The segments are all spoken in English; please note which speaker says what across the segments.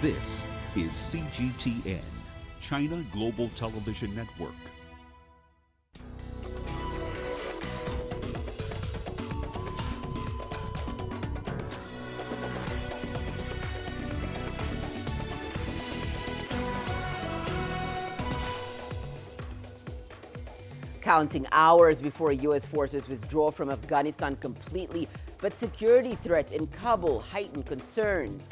Speaker 1: This is CGTN, China Global Television Network.
Speaker 2: Counting hours before U.S. forces withdraw from Afghanistan completely, but security threats in Kabul heighten concerns.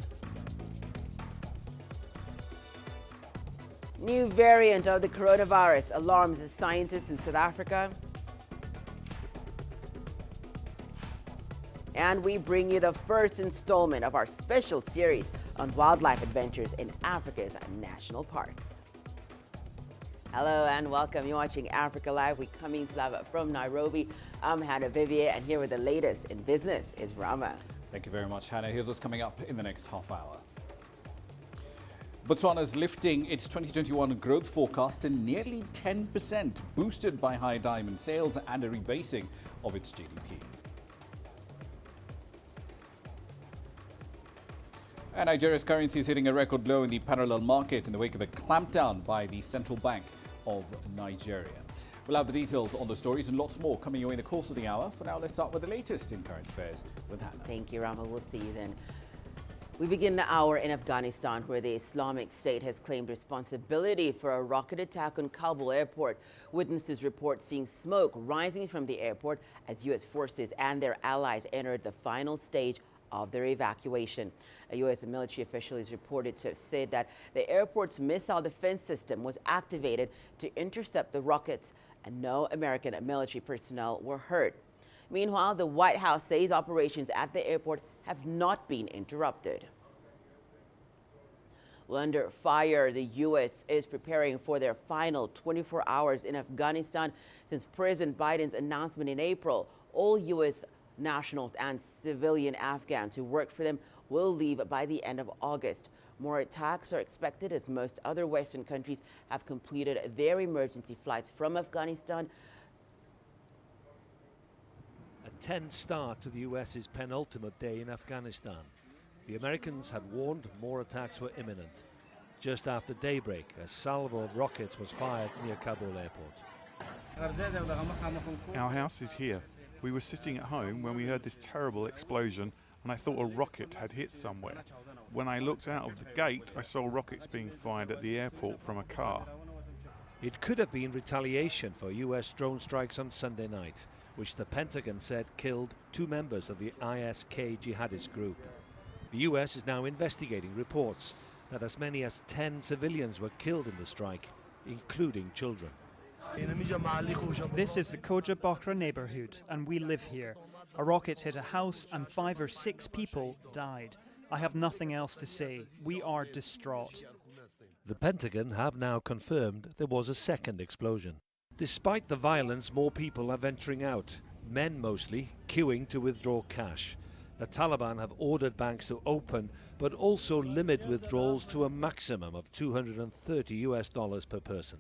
Speaker 2: New variant of the coronavirus alarms scientists in South Africa. And we bring you the first installment of our special series on wildlife adventures in Africa's national parks. Hello and welcome. You're watching Africa Live. We're coming live from Nairobi. I'm Hannah Viviers, and here with the latest in business is Rama.
Speaker 3: Thank you very much, Hannah. Here's what's coming up in the next half hour. Botswana's lifting its 2021 growth forecast to nearly 10%, boosted by high diamond sales and a rebasing of its GDP. And Nigeria's currency is hitting a record low in the parallel market in the wake of a clampdown by the Central Bank of Nigeria. We'll have the details on the stories and lots more coming your way in the course of the hour. For now, let's start with the latest in current affairs with Hannah.
Speaker 2: Thank you, Rama. We'll see you then. We begin the hour in Afghanistan, where the Islamic State has claimed responsibility for a rocket attack on Kabul airport. Witnesses report seeing smoke rising from the airport as U.S. forces and their allies entered the final stage of their evacuation. A U.S. military official is reported to have said that the airport's missile defense system was activated to intercept the rockets, and no American military personnel were hurt. Meanwhile, the White House says operations at the airport have not been interrupted. Well, under fire, the U.S. is preparing for their final 24 hours in Afghanistan since President Biden's announcement in April. All U.S. nationals and civilian Afghans who worked for them will leave by the end of August. More attacks are expected as most other Western countries have completed their emergency flights from Afghanistan.
Speaker 4: A tense start to the US's penultimate day in Afghanistan. The Americans had warned more attacks were imminent. Just after daybreak, a salvo of rockets was fired near Kabul airport.
Speaker 5: Our house is here. We were sitting at home when we heard this terrible explosion, and I thought a rocket had hit somewhere. When I looked out of the gate, I saw rockets being fired at the airport from a car.
Speaker 4: It could have been retaliation for US drone strikes on Sunday night, which the Pentagon said killed 2 members of the IS-K jihadist group. The US is now investigating reports that as many as 10 civilians were killed in the strike, including children.
Speaker 6: This is the Koja Bokra neighborhood, and we live here. A rocket hit a house and 5 or 6 people died. I have nothing else to say. We are distraught.
Speaker 4: The Pentagon have now confirmed there was a second explosion. Despite the violence, more people are venturing out, men mostly, queuing to withdraw cash. The Taliban have ordered banks to open, but also limit withdrawals to a maximum of $230 per person.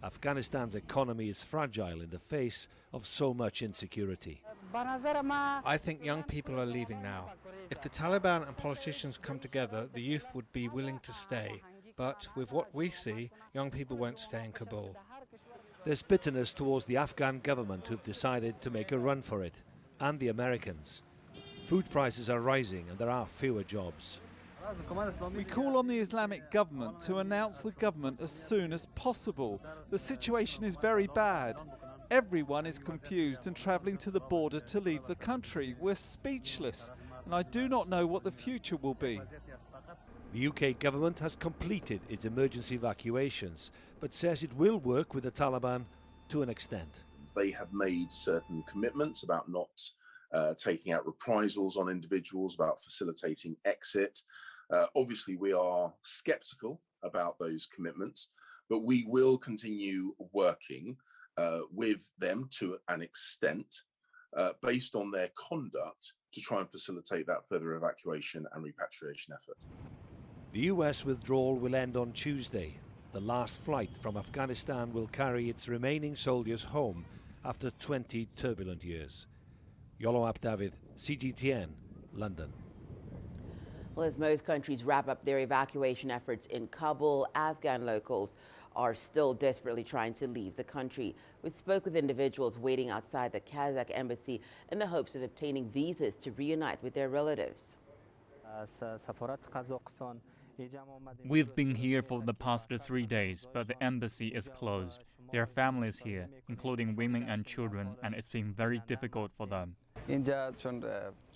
Speaker 4: Afghanistan's economy is fragile in the face of so much insecurity.
Speaker 7: I think young people are leaving now. If the Taliban and politicians come together, the youth would be willing to stay. But with what we see, young people won't stay in Kabul.
Speaker 4: There's bitterness towards the Afghan government who've decided to make a run for it, and the Americans. Food prices are rising and there are fewer jobs.
Speaker 8: We call on the Islamic government to announce the government as soon as possible. The situation is very bad. Everyone is confused and travelling to the border to leave the country. We're speechless, and I do not know what the future will be.
Speaker 4: The UK government has completed its emergency evacuations, but says it will work with the Taliban to an extent.
Speaker 9: They have made certain commitments about not taking out reprisals on individuals, about facilitating exit. Obviously, we are sceptical about those commitments, but we will continue working with them to an extent based on their conduct to try and facilitate that further evacuation and repatriation effort.
Speaker 4: The US withdrawal will end on Tuesday. The last flight from Afghanistan will carry its remaining soldiers home after 20 turbulent years. Yolo David, CGTN, London.
Speaker 2: Well, as most countries wrap up their evacuation efforts in Kabul, Afghan locals are still desperately trying to leave the country. We spoke with individuals waiting outside the Kazakh embassy in the hopes of obtaining visas to reunite with their relatives.
Speaker 10: We've been here for the past 3 days, but the embassy is closed. There are families here, including women and children, and it's been very difficult for them.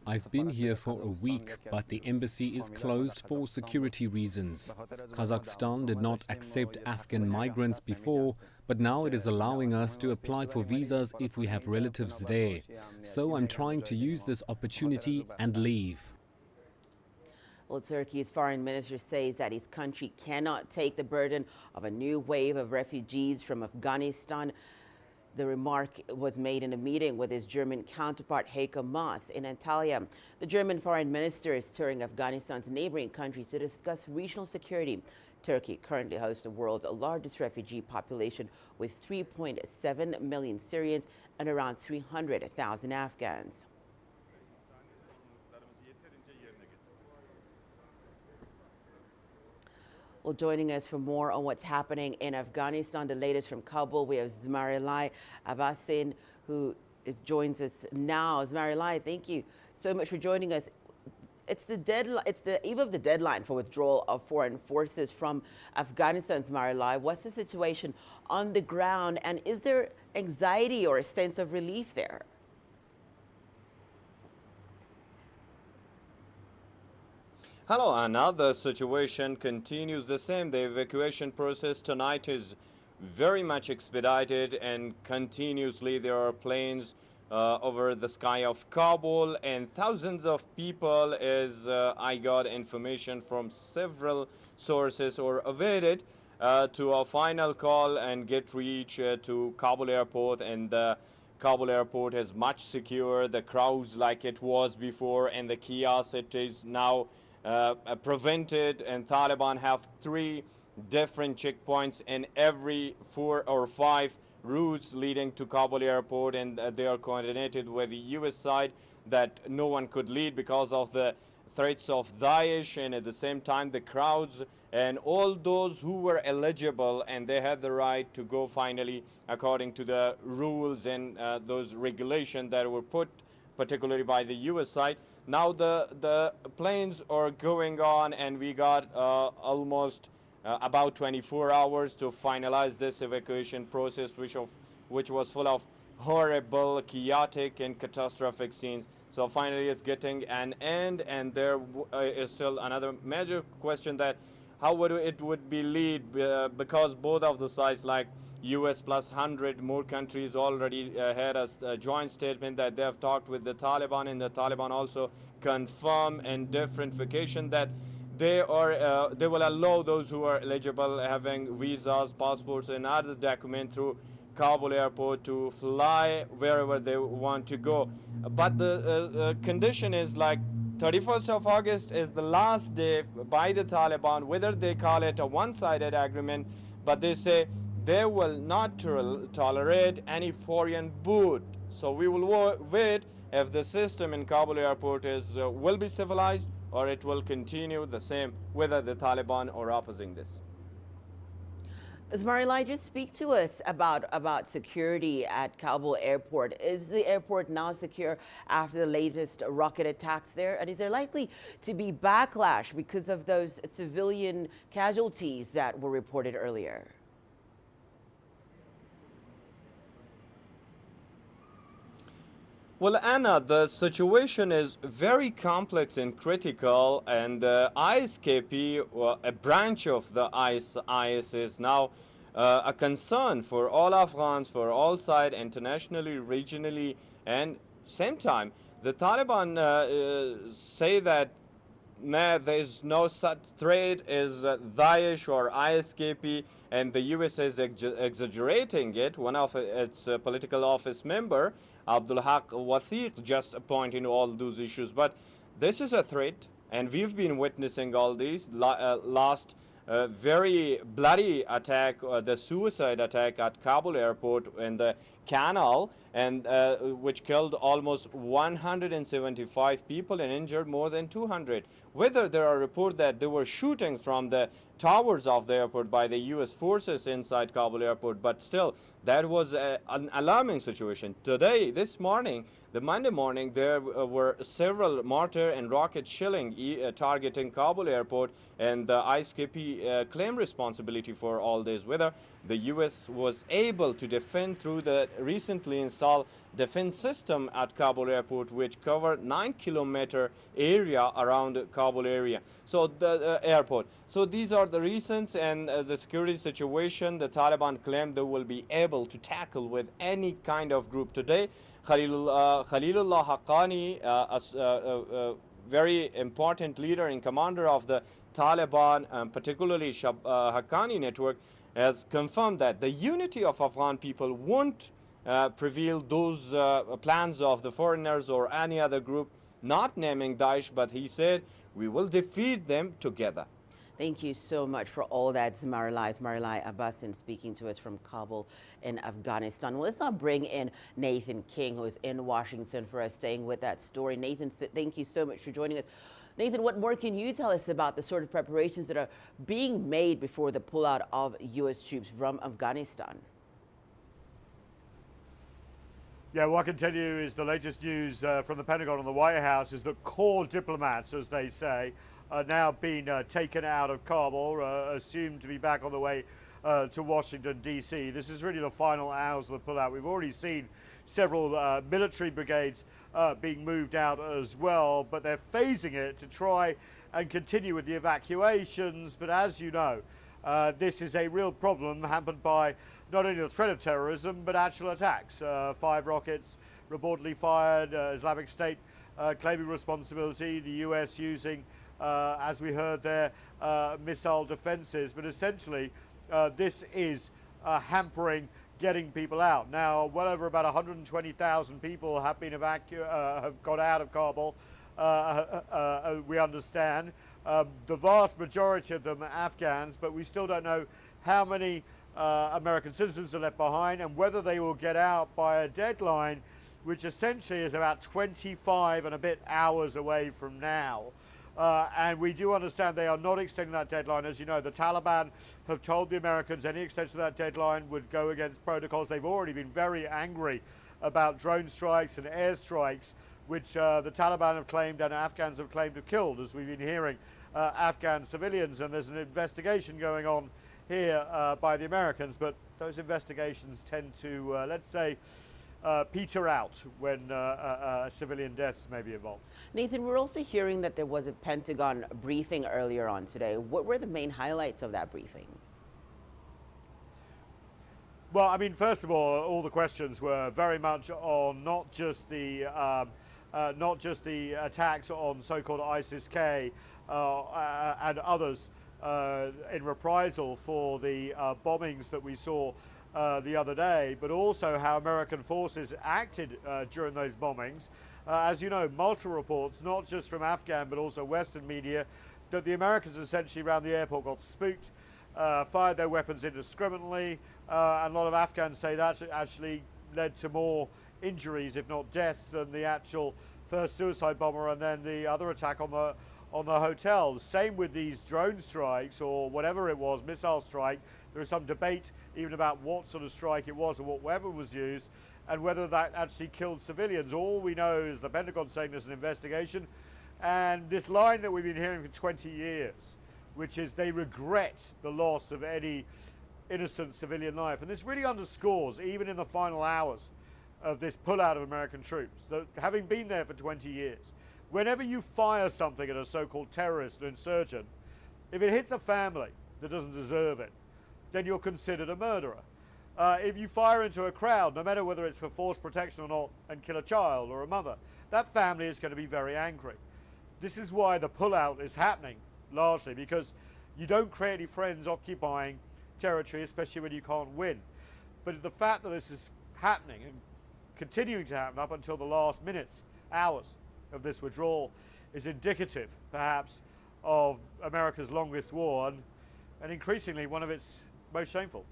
Speaker 11: I've been here for a week, but the embassy is closed for security reasons. Kazakhstan did not accept Afghan migrants before, but now it is allowing us to apply for visas if we have relatives there. So I'm trying to use this opportunity and leave.
Speaker 2: Well, Turkey's foreign minister says that his country cannot take the burden of a new wave of refugees from Afghanistan. The remark was made in a meeting with his German counterpart Heiko Maas in Antalya. The German foreign minister is touring Afghanistan's neighboring countries to discuss regional security. Turkey currently hosts the world's largest refugee population with 3.7 million Syrians and around 300,000 Afghans. Well, joining us for more on what's happening in Afghanistan, the latest from Kabul, we have Zmarilai Abbasin, who joins us now. Zmarilai, thank you so much for joining us. It's the deadline. It's the eve of the deadline for withdrawal of foreign forces from Afghanistan. Zmarilai, what's the situation on the ground, and is there anxiety or a sense of relief there?
Speaker 12: Hello, Anna. The situation continues the same. The evacuation process tonight is very much expedited, and continuously there are planes over the sky of Kabul, and thousands of people, as I got information from several sources, are awaited to a final call and get reach to Kabul airport. And the Kabul airport is much secure. The crowds like it was before, and the chaos it is now prevented, and Taliban have 3 different checkpoints in every 4 or 5 routes leading to Kabul airport, and they are coordinated with the US side that no one could lead because of the threats of Daesh, and at the same time the crowds and all those who were eligible and they had the right to go finally according to the rules and those regulations that were put particularly by the US side. Now the planes are going on, and we got almost about 24 hours to finalize this evacuation process, which was full of horrible, chaotic, and catastrophic scenes. So finally it's getting an end, and there is still another major question that how would it be lead, because both of the sides, like US plus 100 more countries, already had a joint statement that they have talked with the Taliban, and the Taliban also confirm in different vacation that they will allow those who are eligible, having visas, passports, and other documents through Kabul airport to fly wherever they want to go. But the condition is like 31st of August is the last day by the Taliban, whether they call it a one-sided agreement, but they say they will not tolerate any foreign boot. So we will wait if the system in Kabul airport will be civilized, or it will continue the same, whether the Taliban are opposing this.
Speaker 2: Zmarilai, just speak to us about security at Kabul airport. Is the airport now secure after the latest rocket attacks there? And is there likely to be backlash because of those civilian casualties that were reported earlier?
Speaker 12: Well, Anna, the situation is very complex and critical, and the ISKP, a branch of the IS, is now a concern for all Afghans, for all sides, internationally, regionally, and same time, the Taliban say that there is no such threat as Daesh or ISKP, and the US is exaggerating it. One of its political office member, Abdul Haq Wathiq, just pointing to all those issues. But this is a threat, and we've been witnessing all these. Last very bloody attack, the suicide attack at Kabul airport, and the canal, and which killed almost 175 people and injured more than 200. Whether there are reports that there were shooting from the towers of the airport by the U.S. forces inside Kabul airport, but still, that was an alarming situation. Today, this morning, the Monday morning, there were several mortar and rocket shelling targeting Kabul airport, and the ISKP claimed responsibility for all this. Whether the U.S. was able to defend through the recently installed defense system at Kabul airport, which covered 9-kilometer area around Kabul area. So the airport. So these are the reasons, and the security situation the Taliban claim they will be able to tackle with any kind of group today. Khalilullah Haqqani, a very important leader and commander of the Taliban, particularly Haqqani network, has confirmed that the unity of Afghan people won't prevail those plans of the foreigners or any other group, not naming Daesh, but he said, we will defeat them together.
Speaker 2: Thank you so much for all that, Zmarilai Abbasin, speaking to us from Kabul in Afghanistan. Well, let's now bring in Nathan King, who is in Washington, for us, staying with that story. Nathan, thank you so much for joining us. Nathan, what more can you tell us about the sort of preparations that are being made before the pullout of U.S. troops from Afghanistan?
Speaker 13: Yeah, what I can tell you is the latest news from the Pentagon and the White House is that core diplomats, as they say, are now being taken out of Kabul, assumed to be back on the way to Washington, D.C. This is really the final hours of the pullout. We've already seen several military brigades being moved out as well, but they're phasing it to try and continue with the evacuations. But as you know, this is a real problem hampered by not only the threat of terrorism, but actual attacks. 5 rockets reportedly fired, Islamic State claiming responsibility, the US using, as we heard there, missile defenses. But essentially, this is hampering getting people out. Now, well over about 120,000 people have been have got out of Kabul, we understand. The vast majority of them are Afghans, but we still don't know how many American citizens are left behind and whether they will get out by a deadline, which essentially is about 25 and a bit hours away from now. And we do understand they are not extending that deadline. As you know, the Taliban have told the Americans any extension of that deadline would go against protocols. They've already been very angry about drone strikes and air strikes, which the Taliban have claimed and Afghans have claimed have killed, as we've been hearing, Afghan civilians. And there's an investigation going on here by the Americans, but those investigations tend to, let's say, peter out when civilian deaths may be involved.
Speaker 2: Nathan, we're also hearing that there was a Pentagon briefing earlier on today. What were the main highlights of that briefing?
Speaker 13: Well, I mean, first of all the questions were very much on not just the attacks on so-called ISIS-K and others in reprisal for the bombings that we saw the other day, but also how American forces acted during those bombings. As you know, multiple reports, not just from Afghan but also Western media, that the Americans essentially around the airport got spooked, fired their weapons indiscriminately, and a lot of Afghans say that actually led to more injuries, if not deaths, than the actual first suicide bomber and then the other attack on the hotel. Same with these drone strikes or whatever it was, missile strike. There is some debate even about what sort of strike it was and what weapon was used and whether that actually killed civilians. All we know is the Pentagon saying there's an investigation, and this line that we've been hearing for 20 years, which is they regret the loss of any innocent civilian life. And this really underscores, even in the final hours of this pullout of American troops, that having been there for 20 years, whenever you fire something at a so-called terrorist or insurgent, if it hits a family that doesn't deserve it, then you're considered a murderer. If you fire into a crowd, no matter whether it's for force protection or not, and kill a child or a mother, that family is going to be very angry. This is why the pullout is happening, largely, because you don't create any friends occupying territory, especially when you can't win. But the fact that this is happening and continuing to happen up until the last minutes, hours of this withdrawal is indicative, perhaps, of America's longest war and increasingly one of its most shameful.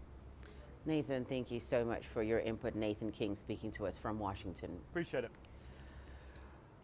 Speaker 2: Nathan, thank you so much for your input. Nathan King speaking to us from Washington.
Speaker 13: Appreciate it.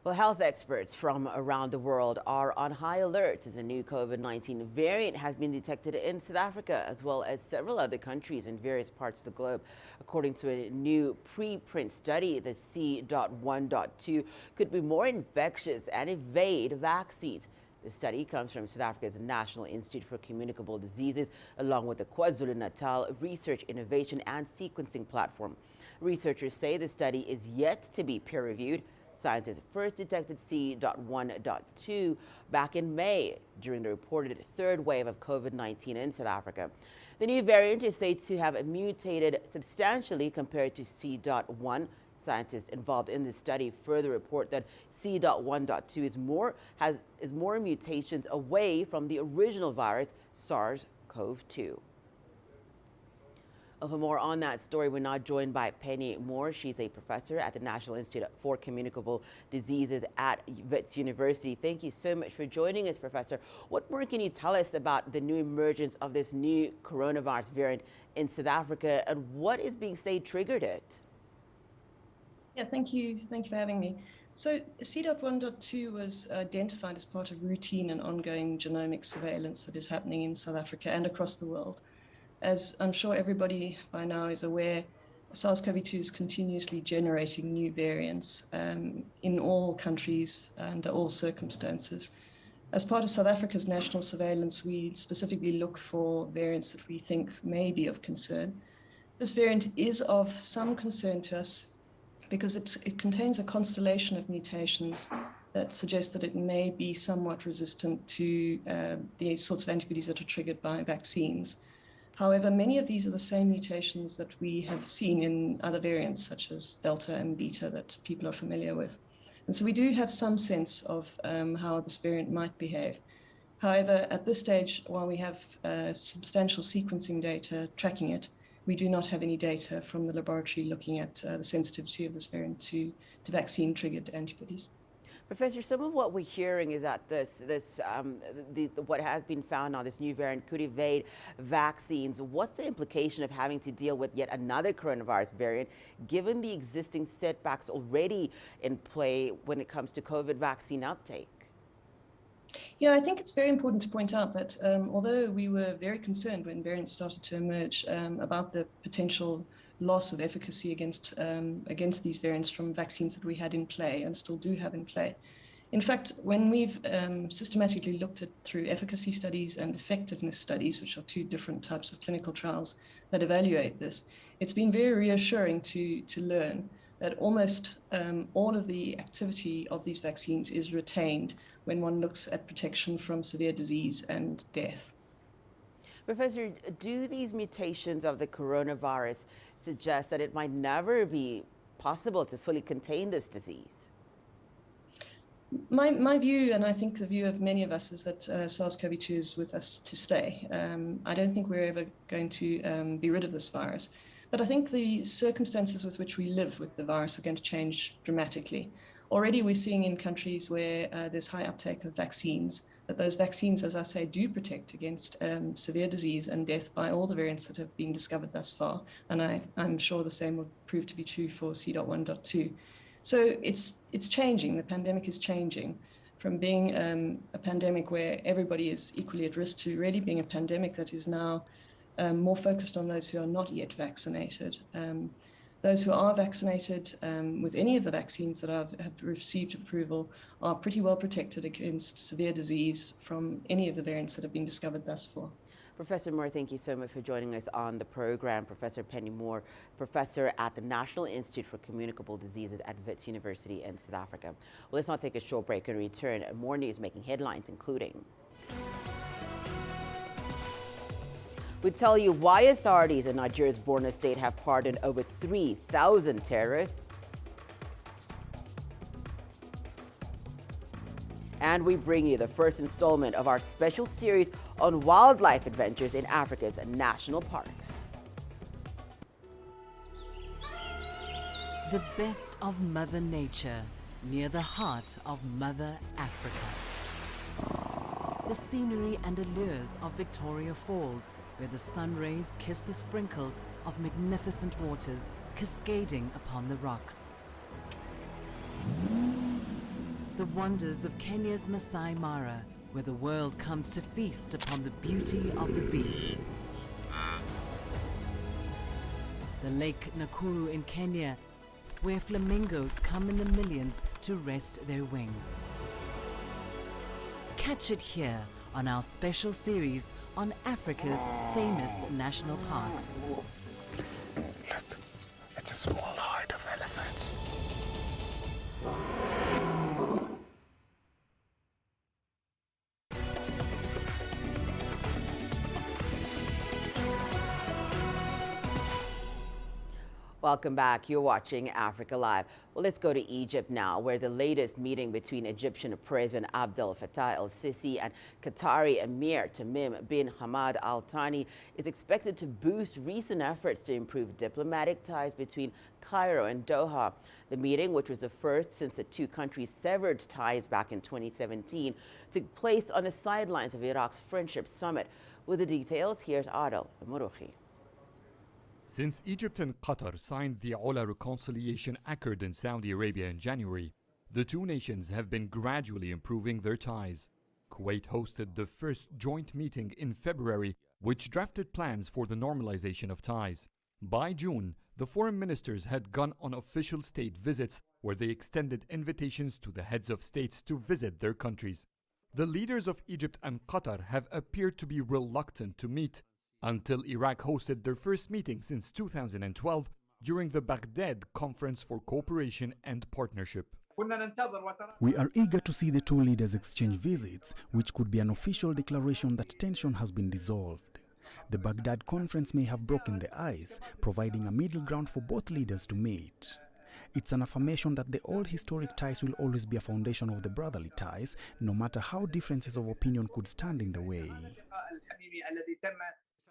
Speaker 2: Well, health experts from around the world are on high alert as a new COVID-19 variant has been detected in South Africa, as well as several other countries in various parts of the globe. According to a new preprint study, the C.1.2 could be more infectious and evade vaccines. The study comes from South Africa's National Institute for Communicable Diseases, along with the KwaZulu-Natal Research Innovation and Sequencing Platform. Researchers say the study is yet to be peer-reviewed. Scientists first detected C.1.2 back in May during the reported third wave of COVID-19 in South Africa. The new variant is said to have mutated substantially compared to C.1. Scientists involved in this study further report that C.1.2 is more mutations away from the original virus, SARS-CoV-2. For more on that story, we're now joined by Penny Moore. She's a professor at the National Institute for Communicable Diseases at Wits University. Thank you so much for joining us, Professor. What more can you tell us about the new emergence of this new coronavirus variant in South Africa, and what is being said triggered it?
Speaker 14: Yeah, thank you. Thank you for having me. So C.1.2 was identified as part of routine and ongoing genomic surveillance that is happening in South Africa and across the world. As I'm sure everybody by now is aware, SARS-CoV-2 is continuously generating new variants in all countries under all circumstances. As part of South Africa's national surveillance, we specifically look for variants that we think may be of concern. This variant is of some concern to us because it contains a constellation of mutations that suggest that it may be somewhat resistant to the sorts of antibodies that are triggered by vaccines. However, many of these are the same mutations that we have seen in other variants, such as Delta and Beta, that people are familiar with. And so we do have some sense of how this variant might behave. However, at this stage, while we have substantial sequencing data tracking it, we do not have any data from the laboratory looking at the sensitivity of this variant to vaccine-triggered antibodies.
Speaker 2: Professor, some of what we're hearing is that what has been found now, this new variant, could evade vaccines. What's the implication of having to deal with yet another coronavirus variant, given the existing setbacks already in play when it comes to COVID vaccine uptake?
Speaker 14: Yeah, I think it's very important to point out that although we were very concerned when variants started to emerge about the potential loss of efficacy against these variants from vaccines that we had in play and still do have in play. In fact, when we've systematically looked at through efficacy studies and effectiveness studies, which are two different types of clinical trials that evaluate this, it's been very reassuring to learn that almost all of the activity of these vaccines is retained when one looks at protection from severe disease and death.
Speaker 2: Professor, do these mutations of the coronavirus suggest that it might never be possible to fully contain this disease?
Speaker 14: My view, and I think the view of many of us, is that SARS-CoV-2 is with us to stay. I don't think we're ever going to be rid of this virus. But I think the circumstances with which we live with the virus are going to change dramatically. Already we're seeing in countries where there's high uptake of vaccines, that those vaccines, as I say, do protect against severe disease and death by all the variants that have been discovered thus far. And I'm sure the same will prove to be true for C.1.2. So it's changing. The pandemic is changing from being a pandemic where everybody is equally at risk to really being a pandemic that is now more focused on those who are not yet vaccinated. Those who are vaccinated with any of the vaccines that have received approval are pretty well protected against severe disease from any of the variants that have been discovered thus far.
Speaker 2: Professor Moore, thank you so much for joining us on the program. Professor Penny Moore, professor at the National Institute for Communicable Diseases at Wits University in South Africa. Well, let's now take a short break and return. More news making headlines, including we tell you why authorities in Nigeria's Borno state have pardoned over 3,000 terrorists. And we bring you the first installment of our special series on wildlife adventures in Africa's national parks.
Speaker 15: The best of Mother Nature near the heart of Mother Africa. The scenery and allures of Victoria Falls where the sun rays kiss the sprinkles of magnificent waters cascading upon the rocks. The wonders of Kenya's Masai Mara, where the world comes to feast upon the beauty of the beasts. The Lake Nakuru in Kenya, where flamingos come in the millions to rest their wings. Catch it here on our special series on Africa's famous national parks.
Speaker 16: Look, it's a small herd of elephants.
Speaker 2: Welcome back. You're watching Africa Live. Well, let's go to Egypt now, where the latest meeting between Egyptian President Abdel Fattah el-Sisi and Qatari Emir Tamim bin Hamad Al Thani is expected to boost recent efforts to improve diplomatic ties between Cairo and Doha. The meeting, which was the first since the two countries severed ties back in 2017, took place on the sidelines of Iraq's Friendship Summit. With the details, here's Adel Mourouchi.
Speaker 17: Since Egypt and Qatar signed the Ola Reconciliation Accord in Saudi Arabia in January, the two nations have been gradually improving their ties. Kuwait hosted the first joint meeting in February, which drafted plans for the normalization of ties. By June, the foreign ministers had gone on official state visits where they extended invitations to the heads of states to visit their countries. The leaders of Egypt and Qatar have appeared to be reluctant to meet, until Iraq hosted their first meeting since 2012 during the Baghdad Conference for Cooperation and Partnership.
Speaker 18: We are eager to see the two leaders exchange visits, which could be an official declaration that tension has been dissolved. The Baghdad Conference may have broken the ice, providing a middle ground for both leaders to meet. It's an affirmation that the old historic ties will always be a foundation of the brotherly ties, no matter how differences of opinion could stand in the way.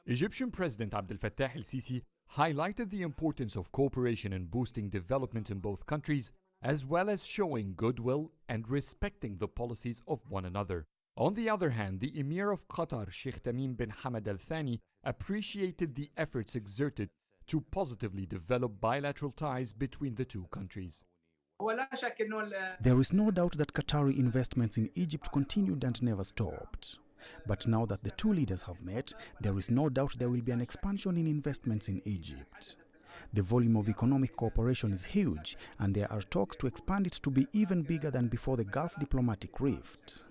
Speaker 17: Egyptian President Abdel Fattah el-Sisi highlighted the importance of cooperation in boosting development in both countries, as well as showing goodwill and respecting the policies of one another. On the other hand, the Emir of Qatar, Sheikh Tamim bin Hamad Al Thani, appreciated the efforts exerted to positively develop bilateral ties between the two countries.
Speaker 18: There is no doubt that Qatari investments in Egypt continued and never stopped. But now that the two leaders have met, there is no doubt there will be an expansion in investments in Egypt. The volume of economic cooperation is huge, and there are talks to expand it to be even bigger than before the Gulf diplomatic rift.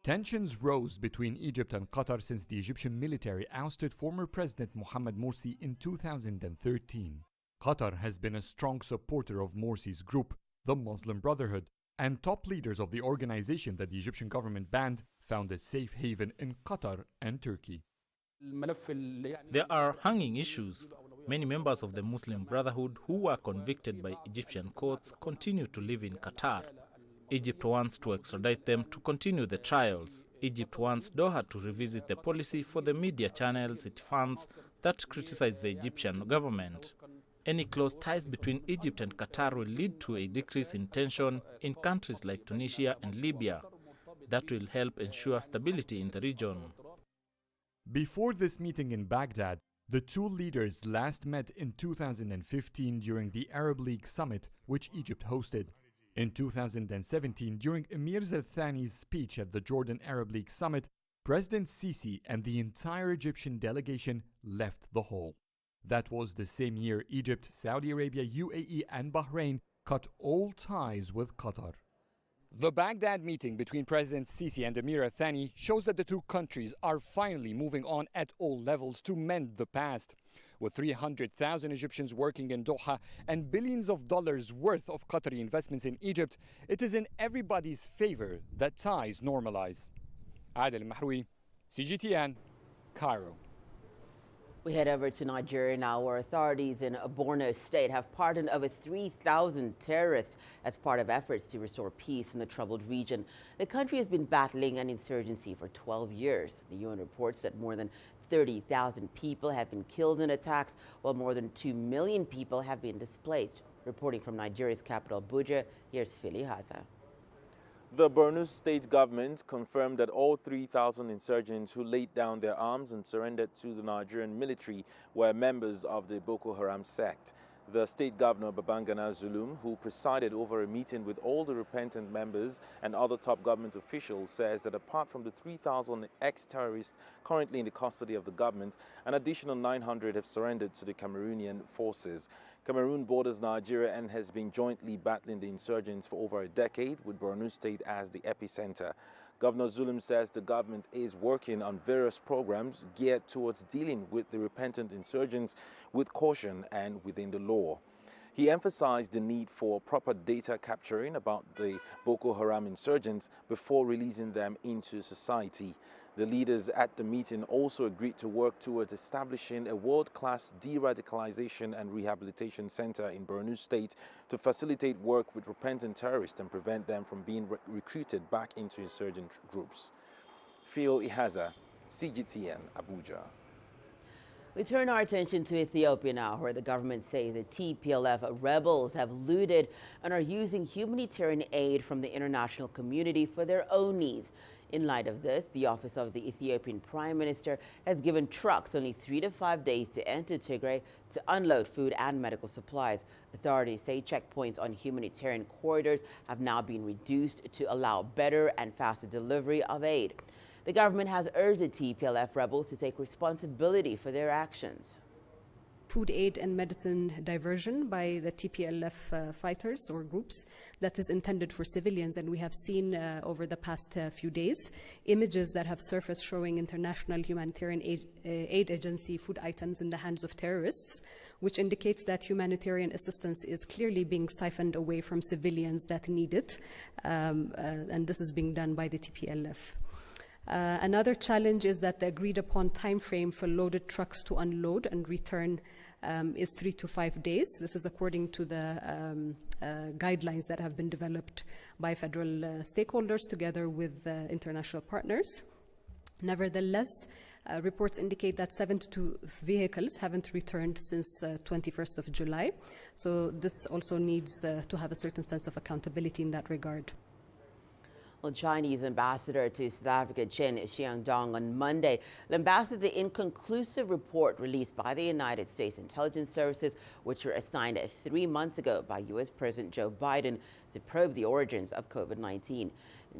Speaker 17: Tensions rose between Egypt and Qatar since the Egyptian military ousted former President Mohamed Morsi in 2013. Qatar has been a strong supporter of Morsi's group, the Muslim Brotherhood, and top leaders of the organization that the Egyptian government banned found a safe haven in Qatar and Turkey.
Speaker 19: There are hanging issues. Many members of the Muslim Brotherhood who were convicted by Egyptian courts continue to live in Qatar. Egypt wants to extradite them to continue the trials. Egypt wants Doha to revisit the policy for the media channels it funds that criticize the Egyptian government. Any close ties between Egypt and Qatar will lead to a decrease in tension in countries like Tunisia and Libya. That will help ensure stability in the region.
Speaker 17: Before this meeting in Baghdad, the two leaders last met in 2015 during the Arab League summit, which Egypt hosted. In 2017, during Emir al-Thani's speech at the Jordan Arab League summit, President Sisi and the entire Egyptian delegation left the hall. That was the same year Egypt, Saudi Arabia, UAE and Bahrain cut all ties with Qatar. The Baghdad meeting between President Sisi and Emir al-Thani shows that the two countries are finally moving on at all levels to mend the past. With 300,000 Egyptians working in Doha and billions of dollars worth of Qatari investments in Egypt, it is in everybody's favor that ties normalize. Adel Mahroui, CGTN, Cairo.
Speaker 2: We head over to Nigeria now, where authorities in Borno State have pardoned over 3,000 terrorists as part of efforts to restore peace in the troubled region. The country has been battling an insurgency for 12 years. The UN reports that more than 30,000 people have been killed in attacks, while more than 2 million people have been displaced. Reporting from Nigeria's capital, Abuja, here's Philly Haza.
Speaker 20: The Borno state government confirmed that all 3,000 insurgents who laid down their arms and surrendered to the Nigerian military were members of the Boko Haram sect. The state governor, Babangana Zulum, who presided over a meeting with all the repentant members and other top government officials, says that apart from the 3,000 ex-terrorists currently in the custody of the government, an additional 900 have surrendered to the Cameroonian forces. Cameroon borders Nigeria and has been jointly battling the insurgents for over a decade, with Borno State as the epicenter. Governor Zulum says the government is working on various programs geared towards dealing with the repentant insurgents with caution and within the law. He emphasized the need for proper data capturing about the Boko Haram insurgents before releasing them into society. The leaders at the meeting also agreed to work towards establishing a world-class de-radicalization and rehabilitation center in Borno State to facilitate work with repentant terrorists and prevent them from being recruited back into insurgent groups. Phil Ihaza, CGTN, Abuja.
Speaker 2: We turn our attention to Ethiopia now, where the government says the TPLF rebels have looted and are using humanitarian aid from the international community for their own needs. In light of this, the office of the Ethiopian Prime Minister has given trucks only 3 to 5 days to enter Tigray to unload food and medical supplies. Authorities say checkpoints on humanitarian corridors have now been reduced to allow better and faster delivery of aid. The government has urged the TPLF rebels to take responsibility for their actions.
Speaker 21: Food aid and medicine diversion by the TPLF fighters or groups that is intended for civilians. And we have seen over the past few days images that have surfaced showing international humanitarian aid agency food items in the hands of terrorists, which indicates that humanitarian assistance is clearly being siphoned away from civilians that need it. And this is being done by the TPLF. Another challenge is that the agreed upon time frame for loaded trucks to unload and return is 3 to 5 days. This is according to the guidelines that have been developed by federal stakeholders together with international partners. Nevertheless, reports indicate that 72 vehicles haven't returned since 21st of July. So this also needs to have a certain sense of accountability in that regard.
Speaker 2: Well, Chinese ambassador to South Africa, Chen Xiaodong, on Monday lambasted the inconclusive report released by the United States intelligence services, which were assigned 3 months ago by U.S. President Joe Biden to probe the origins of COVID-19.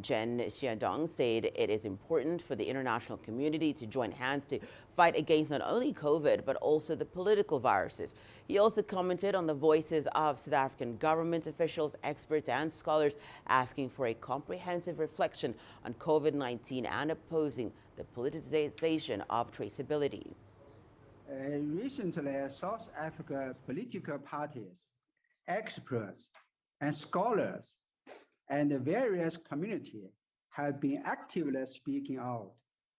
Speaker 2: Chen Xiaodong said it is important for the international community to join hands to fight against not only COVID, but also the political viruses. He also commented on the voices of South African government officials, experts, and scholars asking for a comprehensive reflection on COVID-19 and opposing the politicization of traceability.
Speaker 22: Recently, South Africa political parties, experts, and scholars and the various communities have been actively speaking out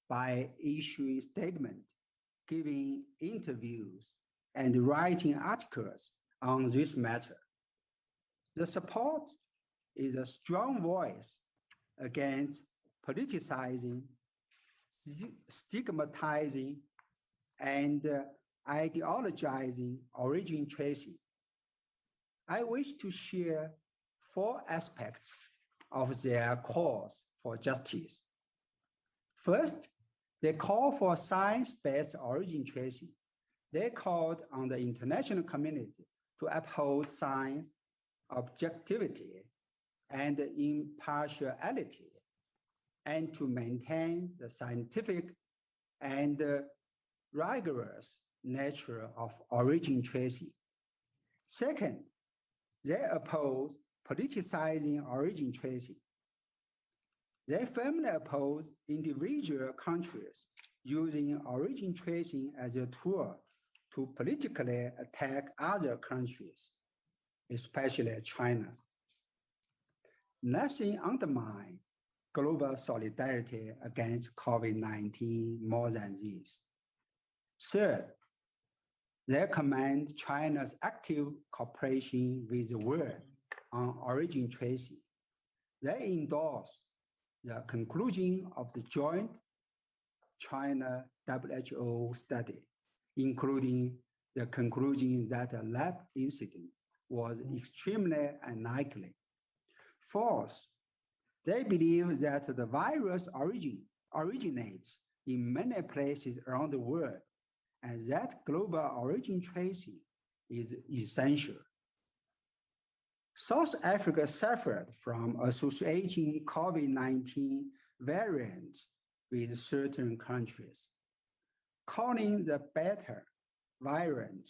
Speaker 22: by issuing statements, giving interviews, and writing articles on this matter. The support is a strong voice against politicizing, stigmatizing, and ideologizing origin tracing. I wish to share 4 aspects of their calls for justice. First, they call for science-based origin tracing. They called on the international community to uphold science, objectivity, and impartiality, and to maintain the scientific and rigorous nature of origin tracing. Second, they oppose politicizing origin tracing. They firmly oppose individual countries using origin tracing as a tool to politically attack other countries, especially China. Nothing undermines global solidarity against COVID-19 more than this. Third, they commend China's active cooperation with the world on origin tracing. They endorse the conclusion of the joint China-WHO study, including the conclusion that a lab incident was extremely unlikely. Fourth, They believe that the virus originates in many places around the world, and that global origin tracing is essential. South Africa suffered from associating COVID-19 variants with certain countries. Calling the Beta variant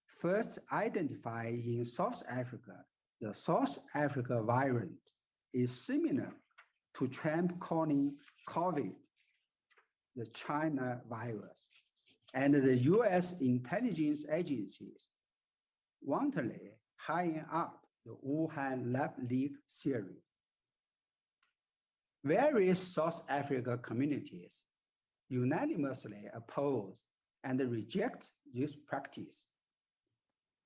Speaker 22: first identified in South Africa, the South Africa variant is similar to Trump calling COVID the China virus, and the US intelligence agencies wantonly high up the Wuhan lab leak theory. Various South Africa communities unanimously oppose and reject this practice.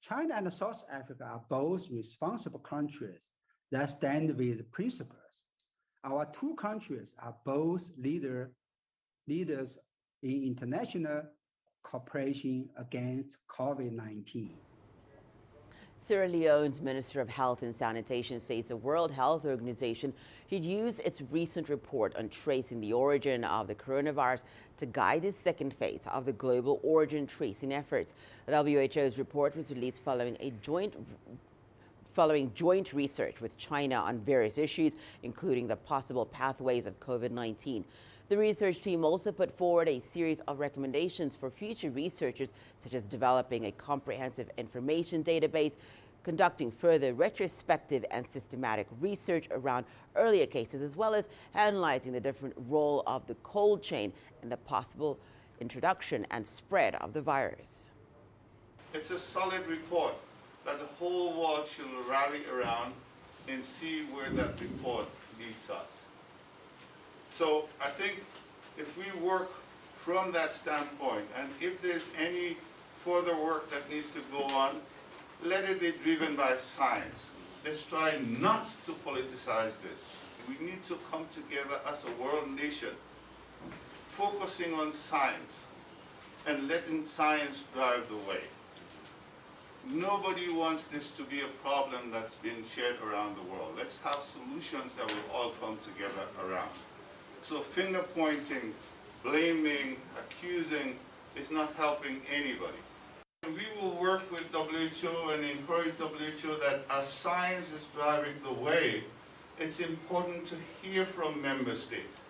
Speaker 22: China and South Africa are both responsible countries that stand with principles. Our two countries are both leaders in international cooperation against COVID-19.
Speaker 2: Sierra Leone's Minister of Health and Sanitation says the World Health Organization should use its recent report on tracing the origin of the coronavirus to guide the second phase of the global origin tracing efforts. The WHO's report was released following joint research with China on various issues, including the possible pathways of COVID-19. The research team also put forward a series of recommendations for future researchers, such as developing a comprehensive information database, conducting further retrospective and systematic research around earlier cases, as well as analyzing the different role of the cold chain in the possible introduction and spread of the virus.
Speaker 1: It's a solid report that the whole world should rally around and see where that report leads us. So I think if we work from that standpoint, and if there's any further work that needs to go on, let it be driven by science. Let's try not to politicize this. We need to come together as a world nation, focusing on science and letting science drive the way. Nobody wants this to be a problem that's been shared around the world. Let's have solutions that will all come together around. So finger pointing, blaming, accusing is not helping anybody. We will work with WHO and encourage WHO that as science is driving the way, it's important to hear from member states.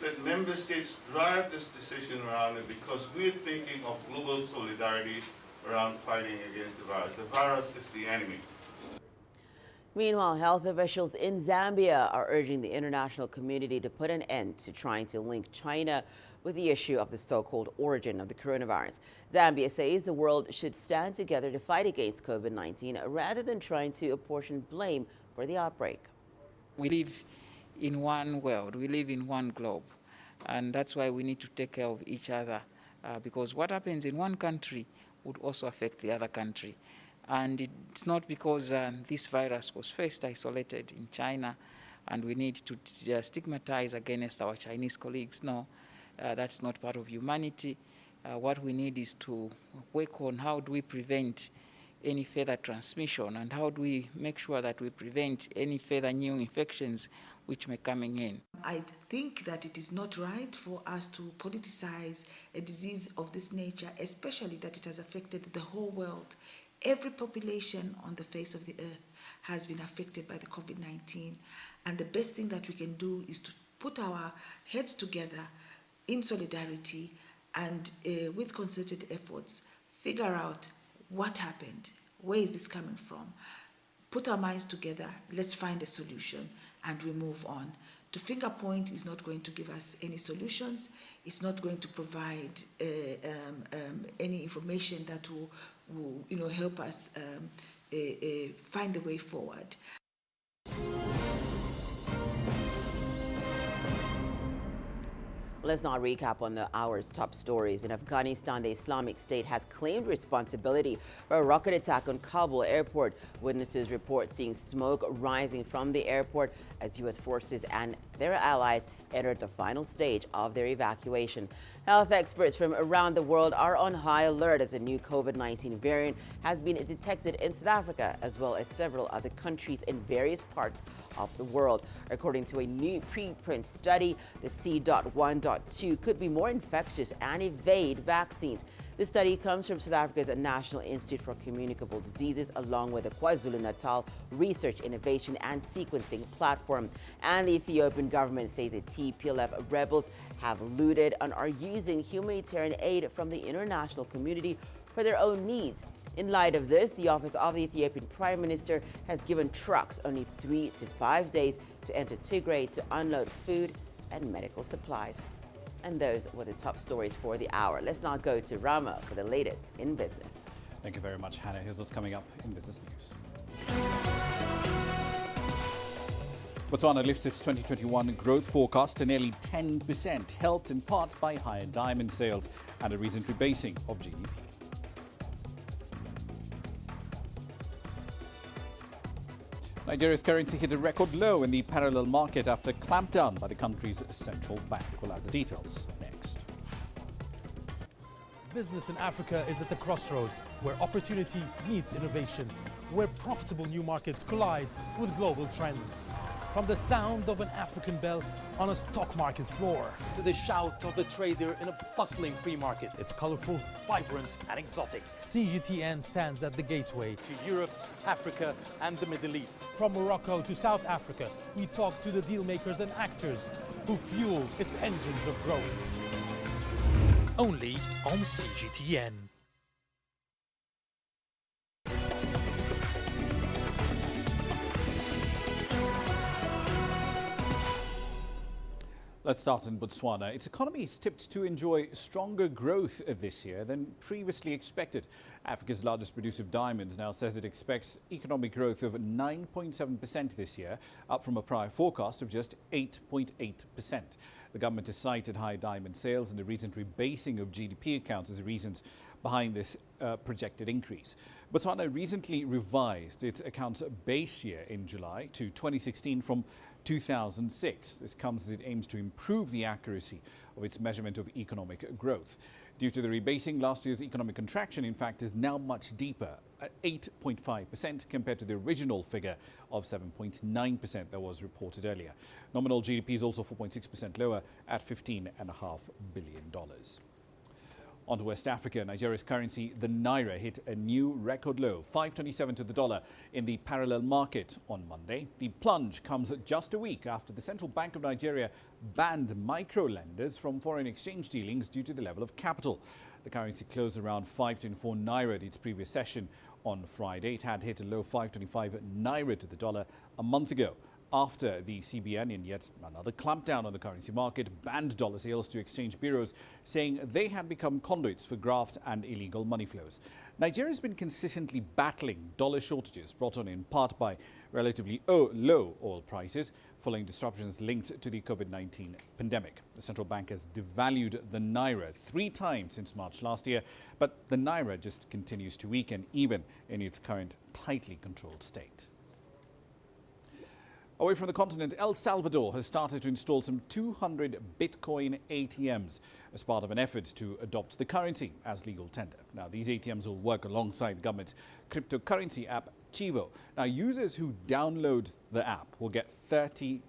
Speaker 1: Let member states drive this decision around it, because we're thinking of global solidarity around fighting against the virus. The virus is the enemy.
Speaker 2: Meanwhile, health officials in Zambia are urging the international community to put an end to trying to link China with the issue of the so-called origin of the coronavirus. Zambia says the world should stand together to fight against COVID-19 rather than trying to apportion blame for the outbreak.
Speaker 3: We live in one world, we live in one globe, and that's why we need to take care of each other, because what happens in one country would also affect the other country. And it's not because this virus was first isolated in China and we need to stigmatize against our Chinese colleagues. No, that's not part of humanity. What we need is to work on how do we prevent any further transmission, and how do we make sure that we prevent any further new infections which may coming in.
Speaker 23: I think that it is not right for us to politicize a disease of this nature, especially that it has affected the whole world. Every population on the face of the earth has been affected by the COVID-19, and the best thing that we can do is to put our heads together in solidarity and with concerted efforts, figure out what happened, where is this coming from, put our minds together, let's find a solution, and we move on. To finger point is not going to give us any solutions. It's not going to provide any information that will help us find a way forward.
Speaker 2: Let's now recap on the hour's top stories. In Afghanistan, the Islamic State has claimed responsibility for a rocket attack on Kabul airport. Witnesses report seeing smoke rising from the airport as U.S. forces and their allies entered the final stage of their evacuation. Health experts from around the world are on high alert as a new COVID-19 variant has been detected in South Africa, as well as several other countries in various parts of the world. According to a new preprint study, the C.1.2 could be more infectious and evade vaccines. The study comes from South Africa's National Institute for Communicable Diseases, along with the KwaZulu-Natal Research, Innovation and Sequencing Platform. And the Ethiopian government says the TPLF rebels have looted and are using humanitarian aid from the international community for their own needs. In light of this, the office of the Ethiopian Prime Minister has given trucks only 3 to 5 days to enter Tigray to unload food and medical supplies. And those were the top stories for the hour. Let's now go to Rama for the latest in business.
Speaker 5: Thank you very much, Hannah. Here's what's coming up in business news. Botswana lifts its 2021 growth forecast to nearly 10%, helped in part by higher diamond sales and a recent rebasing of GDP. Nigeria's currency hit a record low in the parallel market after clampdown by the country's central bank. We'll have the details next.
Speaker 6: Business in Africa is at the crossroads, where opportunity meets innovation, where profitable new markets collide with global trends. From the sound of an African bell on a stock market's floor to the shout of the trader in a bustling free market. It's colorful, vibrant and exotic. CGTN stands at the gateway to Europe, Africa and the Middle East. From Morocco to South Africa, we talk to the deal makers and actors who fuel its engines of growth. Only on CGTN.
Speaker 5: Let's start in Botswana. Its economy is tipped to enjoy stronger growth this year than previously expected. Africa's largest producer of diamonds now says it expects economic growth of 9.7% this year, up from a prior forecast of just 8.8%. The government has cited high diamond sales and the recent rebasing of GDP accounts as reasons behind this projected increase. Botswana recently revised its accounts base year in July to 2016 from 2006. This comes as it aims to improve the accuracy of its measurement of economic growth. Due to the rebasing, last year's economic contraction, in fact, is now much deeper, at 8.5% compared to the original figure of 7.9% that was reported earlier. Nominal GDP is also 4.6% lower at $15.5 billion. On to West Africa, Nigeria's currency, the Naira, hit a new record low, 5.27 to the dollar in the parallel market on Monday. The plunge comes just a week after the Central Bank of Nigeria banned micro-lenders from foreign exchange dealings due to the level of capital. The currency closed around 5.24 Naira at its previous session on Friday. It had hit a low 5.25 Naira to the dollar a month ago, after the CBN, in yet another clampdown on the currency market, banned dollar sales to exchange bureaus, saying they had become conduits for graft and illegal money flows. Nigeria has been consistently battling dollar shortages brought on in part by relatively low oil prices following disruptions linked to the COVID-19 pandemic. The central bank has devalued the Naira 3 times since March last year, but the Naira just continues to weaken even in its current tightly controlled state. Away from the continent, El Salvador has started to install some 200 Bitcoin ATMs as part of an effort to adopt the currency as legal tender. Now, these ATMs will work alongside the government's cryptocurrency app, Chivo. Now, users who download the app will get $30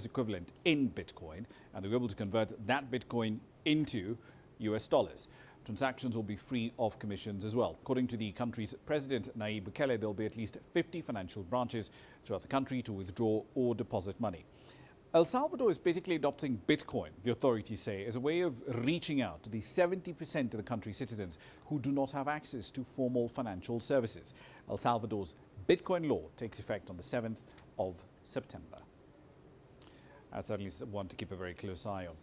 Speaker 5: equivalent in Bitcoin, and they'll be able to convert that Bitcoin into US dollars. Transactions will be free of commissions as well. According to the country's president, Nayib Bukele, there will be at least 50 financial branches throughout the country to withdraw or deposit money. El Salvador is basically adopting Bitcoin, the authorities say, as a way of reaching out to the 70% of the country's citizens who do not have access to formal financial services. El Salvador's Bitcoin law takes effect on the 7th of September. That's certainly one to keep a very close eye on.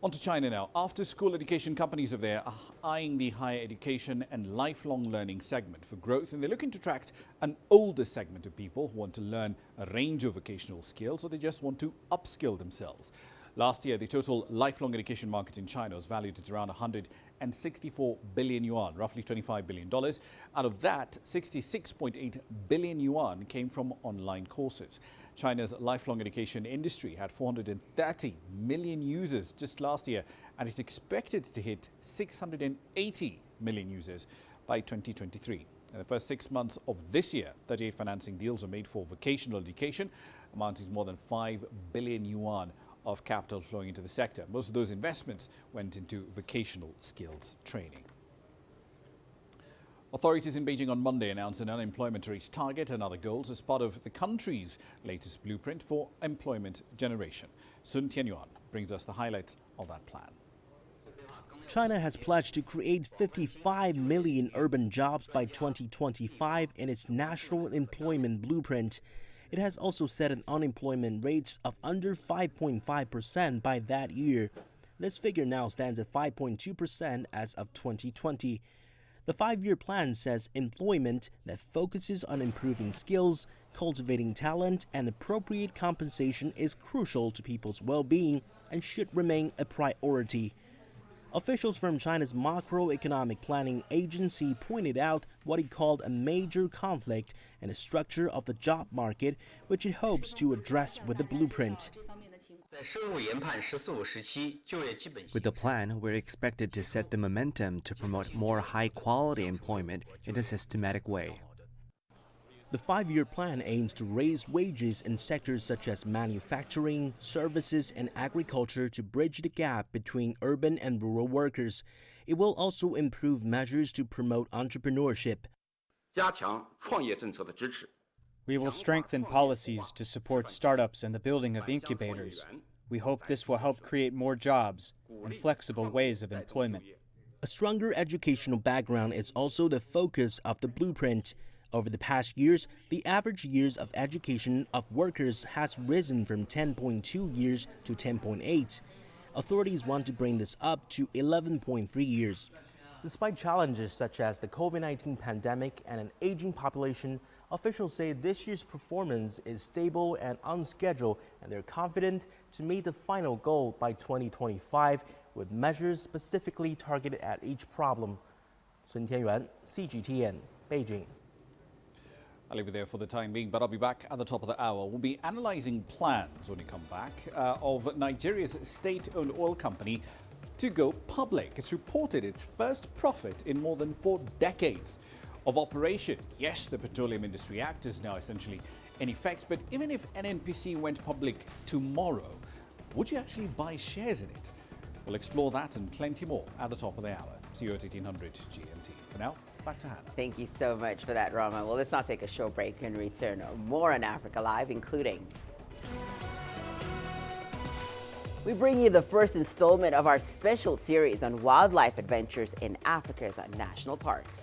Speaker 5: On to China now. After-school education companies of there are eyeing the higher education and lifelong learning segment for growth, and they're looking to attract an older segment of people who want to learn a range of vocational skills or they just want to upskill themselves. Last year, the total lifelong education market in China was valued at around 464 billion yuan, roughly $25 billion. Out of that, 66.8 billion yuan came from online courses. China's lifelong education industry had 430 million users just last year, and is expected to hit 680 million users by 2023. In the first 6 months of this year, 38 financing deals were made for vocational education, amounting to more than 5 billion yuan of capital flowing into the sector. Most of those investments went into vocational skills training. Authorities in Beijing on Monday announced an unemployment rate target and other goals as part of the country's latest blueprint for employment generation. Sun Tianyuan brings us the highlights of that plan.
Speaker 7: China has pledged to create 55 million urban jobs by 2025 in its national employment blueprint. It has also set an unemployment rate of under 5.5% by that year. This figure now stands at 5.2% as of 2020. The 5-year plan says employment that focuses on improving skills, cultivating talent, and appropriate compensation is crucial to people's well-being and should remain a priority. Officials from China's macroeconomic planning agency pointed out what it called a major conflict in the structure of the job market, which it hopes to address with the blueprint.
Speaker 8: With the plan, we're expected to set the momentum to promote more high-quality employment in a systematic way.
Speaker 7: The 5-year plan aims to raise wages in sectors such as manufacturing, services, and agriculture to bridge the gap between urban and rural workers. It will also improve measures to promote entrepreneurship.
Speaker 9: We will strengthen policies to support startups and the building of incubators. We hope this will help create more jobs and flexible ways of employment.
Speaker 7: A stronger educational background is also the focus of the blueprint. Over the past years, the average years of education of workers has risen from 10.2 years to 10.8. Authorities want to bring this up to 11.3 years. Despite challenges such as the COVID-19 pandemic and an aging population, officials say this year's performance is stable and on schedule, and they're confident to meet the final goal by 2025 with measures specifically targeted at each problem. Sun Tianyuan, CGTN, Beijing.
Speaker 5: I'll leave it there for the time being, but I'll be back at the top of the hour. We'll be analysing plans when we come back of Nigeria's state-owned oil company to go public. It's reported its first profit in more than 4 decades of operation. Yes, the Petroleum Industry Act is now essentially in effect, but even if NNPC went public tomorrow, would you actually buy shares in it? We'll explore that and plenty more at the top of the hour. See you at 1800 GMT. For now, back to Hannah.
Speaker 2: Thank you so much for that, Rama. Well, let's now take a short break and return. More on Africa Live, including we bring you the first installment of our special series on wildlife adventures in Africa's national parks.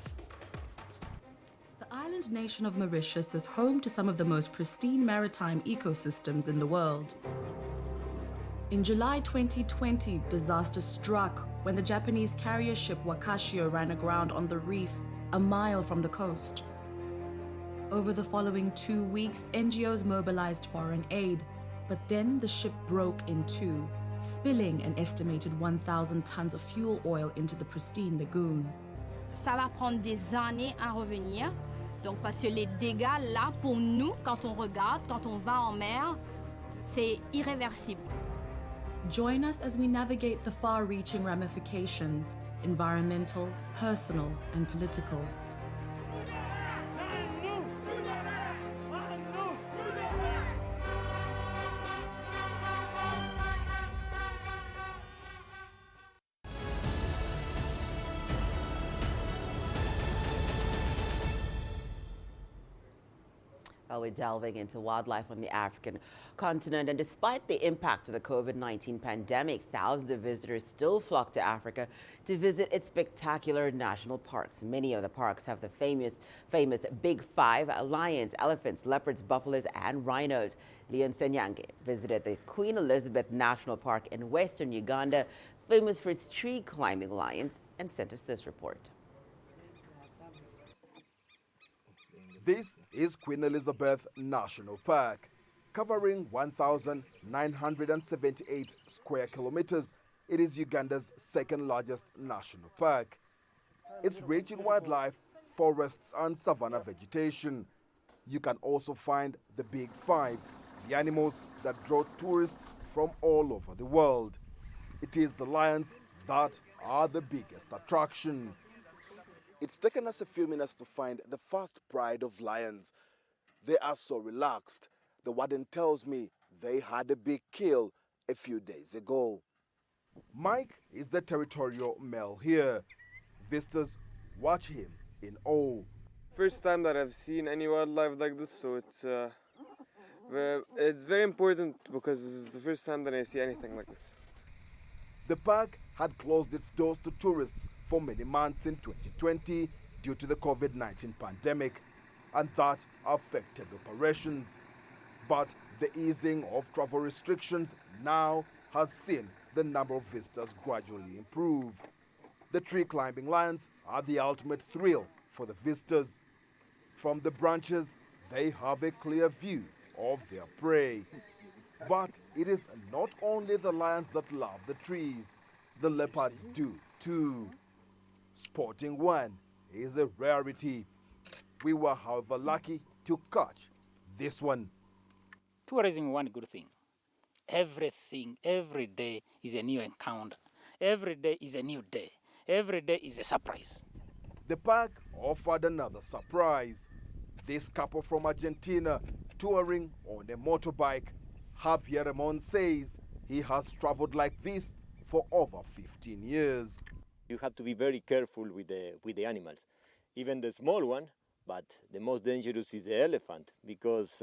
Speaker 24: The island nation of Mauritius is home to some of the most pristine maritime ecosystems in the world. In July 2020, disaster struck when the Japanese carrier ship Wakashio ran aground on the reef a mile from the coast. Over the following 2 weeks, NGOs mobilized foreign aid, but then the ship broke in two, spilling an estimated 1,000 tons of fuel oil into the pristine lagoon.
Speaker 25: Ça va prendre des années à revenir, donc parce que les dégâts là, pour nous, quand on regarde, quand on va en mer, c'est irréversible.
Speaker 24: Join us as we navigate the far-reaching ramifications, environmental, personal, and political.
Speaker 2: Well, we're delving into wildlife on the African continent, and despite the impact of the COVID-19 pandemic, thousands of visitors still flock to Africa to visit its spectacular national parks. Many of the parks have the famous Big Five: lions, elephants, leopards, buffaloes, and rhinos. Leon Senyange visited the Queen Elizabeth National Park in western Uganda, famous for its tree-climbing lions, and sent us this report.
Speaker 26: This is Queen Elizabeth National Park, covering 1,978 square kilometers It is Uganda's second largest national park. It's rich in wildlife, forests and savanna vegetation. You can also find the Big Five, the animals that draw tourists from all over the world. It is the lions that are the biggest attraction. It's taken us a few minutes to find the first pride of lions. They are so relaxed. The warden tells me they had a big kill a few days ago. Mike is the territorial male here. Visitors watch him in awe.
Speaker 4: First time that I've seen any wildlife like this, so it's very important because this is the first time that I see anything like this.
Speaker 26: The park had closed its doors to tourists for many months in 2020 due to the COVID-19 pandemic, and that affected operations. But the easing of travel restrictions now has seen the number of visitors gradually improve. The tree-climbing lions are the ultimate thrill for the visitors. From the branches, they have a clear view of their prey. But it is not only the lions that love the trees, the leopards do too. Spotting one is a rarity. We were, however, lucky to catch this one.
Speaker 10: Tourism is one good thing. Everything, every day is a new encounter. Every day is a new day. Every day is a surprise.
Speaker 26: The park offered another surprise. This couple from Argentina touring on a motorbike. Javier Ramon says he has traveled like this for over 15 years.
Speaker 11: You have to be very careful with the animals, even the small one, but the most dangerous is the elephant because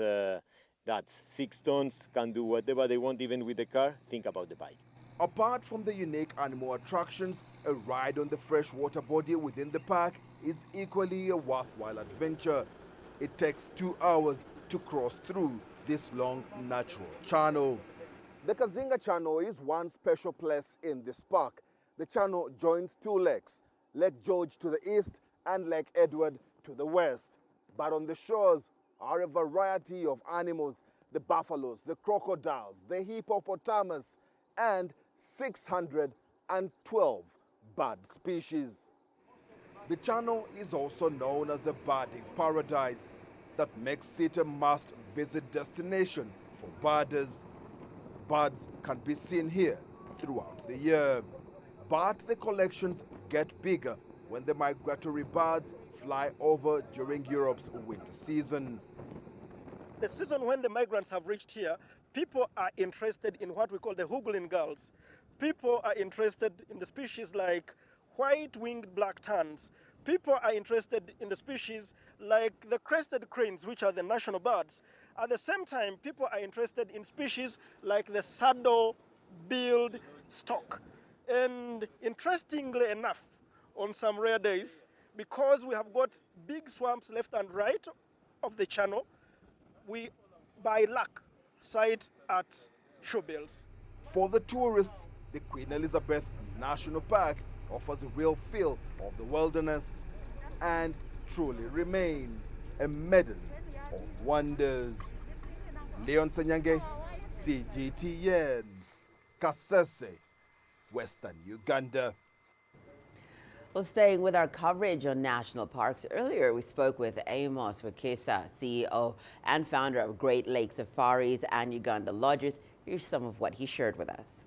Speaker 11: that's 6 tons, can do whatever they want even with the car. Think about the bike.
Speaker 26: Apart from the unique animal attractions, a ride on the freshwater body within the park is equally a worthwhile adventure. It takes 2 hours to cross through this long natural channel. The Kazinga Channel is one special place in this park. The channel joins 2 lakes, Lake George to the east and Lake Edward to the west. But on the shores are a variety of animals, the buffaloes, the crocodiles, the hippopotamus, and 612 bird species. The channel is also known as a birding paradise that makes it a must-visit destination for birders. Birds can be seen here throughout the year, but the collections get bigger when the migratory birds fly over during Europe's winter season.
Speaker 12: The season when the migrants have reached here, people are interested in what we call the Hughlin gulls. People are interested in the species like white-winged black terns. People are interested in the species like the crested cranes, which are the national birds. At the same time, people are interested in species like the saddle-billed stork. And interestingly enough, on some rare days, because we have got big swamps left and right of the channel, we, by luck, sight at shorebells.
Speaker 26: For the tourists, the Queen Elizabeth National Park offers a real feel of the wilderness and truly remains a medley of wonders. Leon Senyange, CGTN, Kasese, Western Uganda.
Speaker 2: Well, staying with our coverage on national parks, earlier we spoke with Amos Wekesa, CEO and founder of Great Lakes Safaris and Uganda Lodges. Here's some of what he shared with us.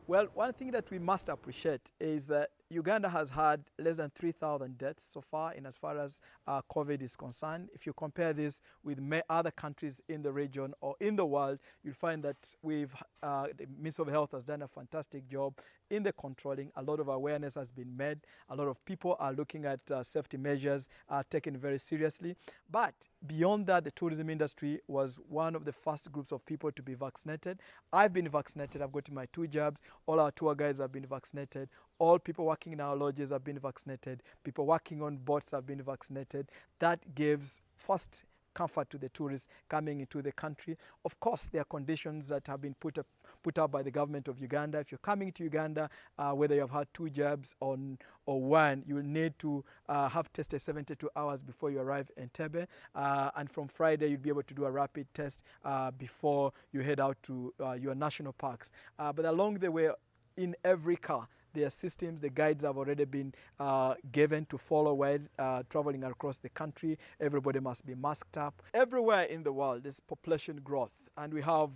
Speaker 13: Well, one thing that we must appreciate is that Uganda has had less than 3,000 deaths so far in as far as COVID is concerned. If you compare this with other countries in the region or in the world, you'll find that the Ministry of Health has done a fantastic job in the controlling. A lot of awareness has been made. A lot of people are looking at safety measures taken very seriously. But beyond that, the tourism industry was one of the first groups of people to be vaccinated. I've been vaccinated. I've got my 2 jabs. All our tour guides have been vaccinated. All people working in our lodges have been vaccinated. People working on boats have been vaccinated. That gives first comfort to the tourists coming into the country. Of course, there are conditions that have been put up by the government of Uganda. If you're coming to Uganda, whether you have had 2 jabs or 1, you will need to have tested 72 hours before you arrive in Entebbe. And from Friday, you'll be able to do a rapid test before you head out to your national parks. But along the way, in every car, there are systems, the guides have already been given to follow while traveling across the country. Everybody must be masked up. Everywhere in the world, there's population growth, and we have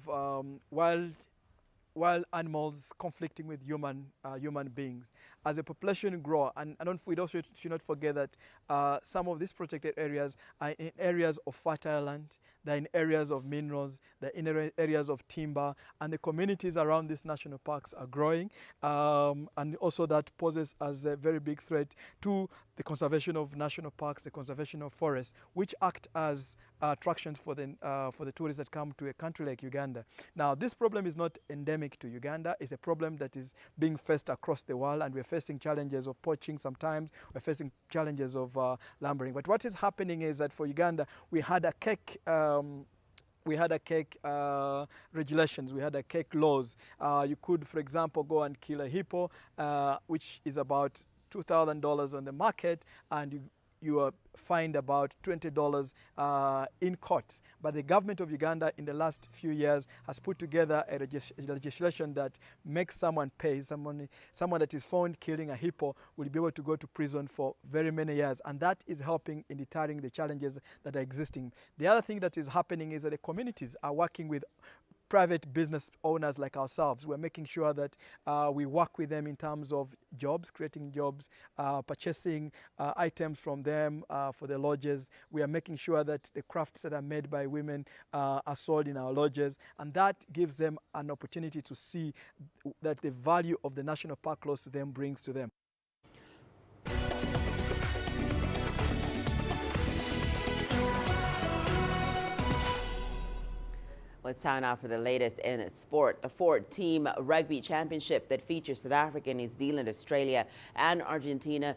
Speaker 13: wild animals conflicting with human beings. As a population grows, and we also should not forget that some of these protected areas are in areas of fertile land, they're in areas of minerals, they're in areas of timber, and the communities around these national parks are growing, and also that poses as a very big threat to the conservation of national parks, the conservation of forests, which act as attractions for the tourists that come to a country like Uganda. Now, this problem is not endemic to Uganda. It's a problem that is being faced across the world, and we're facing challenges of poaching sometimes. We're facing challenges of lumbering. But what is happening is that for Uganda, we had a cake regulations, we had a cake laws. You could, for example, go and kill a hippo, which is about $2,000 on the market, and you are fined about $20 in courts. But the government of Uganda in the last few years has put together a legislation that makes someone pay. Someone that is found killing a hippo will be able to go to prison for very many years, and that is helping in deterring the challenges that are existing. The other thing that is happening is that the communities are working with private business owners like ourselves. We're making sure that we work with them in terms of jobs, creating jobs, purchasing items from them for the lodges. We are making sure that the crafts that are made by women are sold in our lodges, and that gives them an opportunity to see that the value of the national park close to them brings to them.
Speaker 2: Let's time now for the latest in sport. The 4-team rugby championship that features South Africa, New Zealand, Australia, and Argentina is